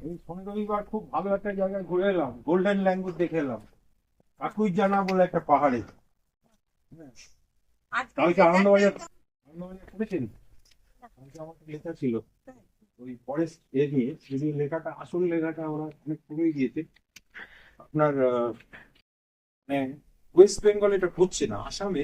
এই শনি রবিবার খুব ভালো একটা জায়গায় ঘুরে এলাম, গোল্ডেন ল্যাঙ্গুর দেখে এলাম, কাকুই জানা বলে একটা পাহাড়ে। কালকে আনন্দবাজার করেছেন, কালকে আমাকে লেখা ছিল ওই ফরেস্ট এ নিয়ে, যদি লেখাটা আসল লেখাটা ওরা অনেক কমে গিয়েছে। আপনার মানে ওয়েস্ট বেঙ্গল এটা হচ্ছে না, আসামে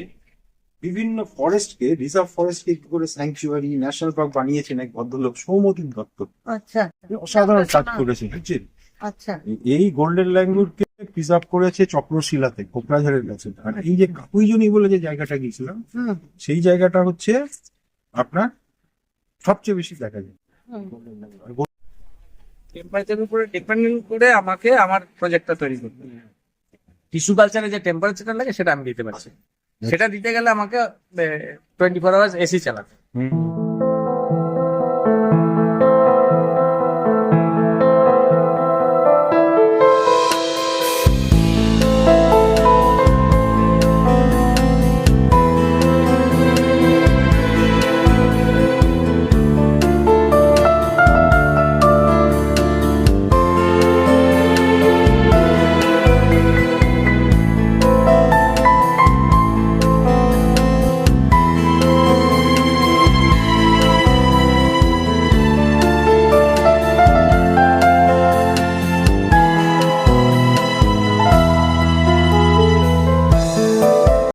বিভিন্ন ফরেস্টকে, রিজার্ভ ফরেস্টকে কি করে স্যাংচুয়ারি ন্যাশনাল পার্ক বানিয়েছেন এক ভদ্রলোক, সৌমদীপ দত্ত। আচ্ছা অসাধারণ কাজ করেছেন, বুঝছেন। আচ্ছা। এই গোল্ডেন ল্যাঙ্গুরকে প্রিজার্ভ করেছে চক্রশিলাতে, কোকরাঝাড়ের কাছে। আর এই যে কাকুইজনি বলে যে জায়গাটা গিয়েছিলাম, হুম সেই জায়গাটা হচ্ছে আপনার সবচেয়ে বেশি দেখা যায়। টেম্পারেচারের উপরে ডিপেন্ড করে আমাকে আমার প্রজেক্টটা তৈরি করতে হবে। টিস্যু কালচারে যে টেম্পারেচারটা লাগে সেটা আমি দিতে পারছি, সেটা দিতে গেলে আমাকে 24 আওয়ার্স এসি চালাতে হবে।